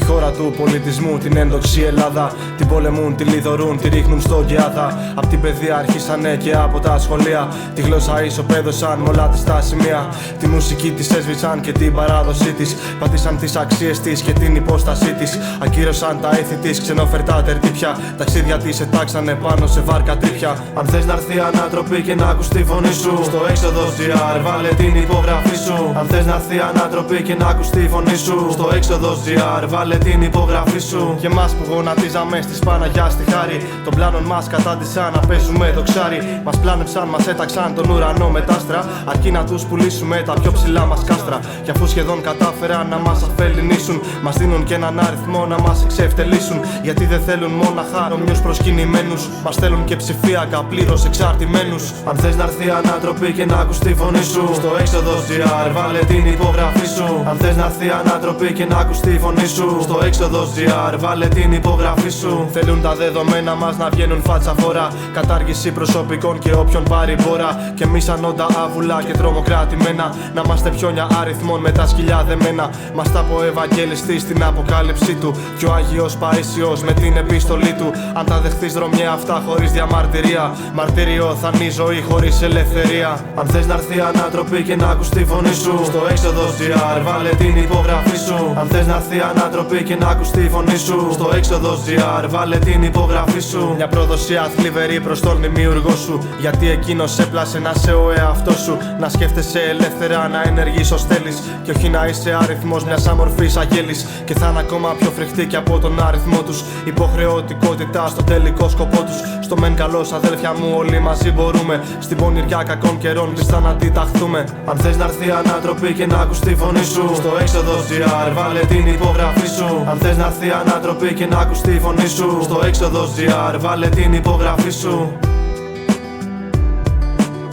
χώρα του πολιτισμού, την ένδοξη Ελλάδα. Την πολεμούν, τη λιδωρούν, τη ρίχνουν στο γκιάδα. Απ' την παιδεία αρχίσανε και από τα σχολεία. Τη γλώσσα ισοπαίδωσαν με όλα της τα σημεία. Τη μουσική της έσβησαν και την παράδοσή της. Πατήσαν τις αξίες της και την υπόστασή της. Ακύρωσαν τα ήθη της, ξενόφερτα τερτύπια. Ταξίδια της ετάξανε πάνω σε βάρκα τρίπια. Αν θες να έρθει ανάτροπη και να ακούς τη φωνή σου, στο έξοδος GR βάλε την υπογραφή σου. Αν θες να έρθει ανάτροπη και να ακούς τη φωνή σου, στο έξοδος GR βάλε την υπογραφή σου. Και εμάς που γονατίζαμε στις Παναγιά στη χάρη, των πλάνων μας κατάντησαν να παίζουμε το ξάρι. Μας πλάνεψαν, μας έταξαν τον ουρανό με τ' άστρα, αρκεί να τους πουλήσουμε τα πιο ψηλά μας κάστρα. Κι αφού σχεδόν κατάφεραν να μας αφεληνίσουν, μας δίνουν και έναν αριθμό να μας εξευτελίσουν. Γιατί δεν θέλουν μόναχα ομοιούς προσκυνημένους, μας θέλουν και ψηφιακά πλήρως εξαρτημένους. Αν θες να έρθει ανάτροπη και να ακούς τη φωνή σου, στο έξοδος GR βάλε την υπογραφή σου. Αν θες να έρθει ανάτροπη και να ακούς τη φωνή σου, στο έξοδος GR βάλε την υπογραφή σου. Θέλουν τα δεδομένα μας να βγαίνουν φάτσα φορά, κατάργηση προσωπικών και όποιον πάρει μπόρα. Και εμείς ανώντα άβουλα και τρομοκρατημένα, να είμαστε πιόνια αριθμών με τα σκυλιά δεμένα. Μας τα πω Ευαγγελιστής στην αποκάλυψή του, και ο Άγιος Παΐσιος με την επίστολή του. Αν τα δεχθείς δρομιά αυτά χωρίς διαμαρτυρία, μαρτύριο θα είναι η ζωή χωρίς ελευθερία. Αν θες να έρθει ανάτροπη και να ακούς τη φωνή σου, στο έξοδος GR βάλε την υπογραφή σου. Αν θες να έρθει ανάτροπη και να ακούς τη φωνή σου, στο έξοδος GR βάλε την υπογραφή σου. Μια προδοσία θλιβερή προς τον δημιουργό σου, γιατί εκείνος έπλασε να σε ο εαυτός σου. Να σκέφτεσαι ελεύθερα, να ενεργείς ως θέλεις, και όχι να είσαι αριθμός μιας αμορφής αγέλης. Και θα είναι ακόμα πιο φρικτή και από τον αριθμό τους, υποχρεωτικότητα στο τελικό σκοπό τους. Στο μεν καλός αδέλφια μου, όλοι μαζί μπορούμε, στην πονηριά κακών καιρών πιστά να αντιταχθούμε. Αν θες να έρθει ανάτροπη και να ακούς τη φωνή σου, στο έξοδος GR βάλε την υπογραφή σου. Αν θες να έρθει ανάτροπη και να ακούς τη φωνή σου, στο έξοδος GR βάλε την υπογραφή σου.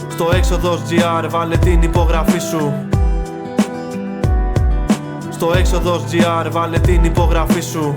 Στο έξοδος GR βάλε την υπογραφή σου. Στο έξοδος GR βάλε την υπογραφή σου.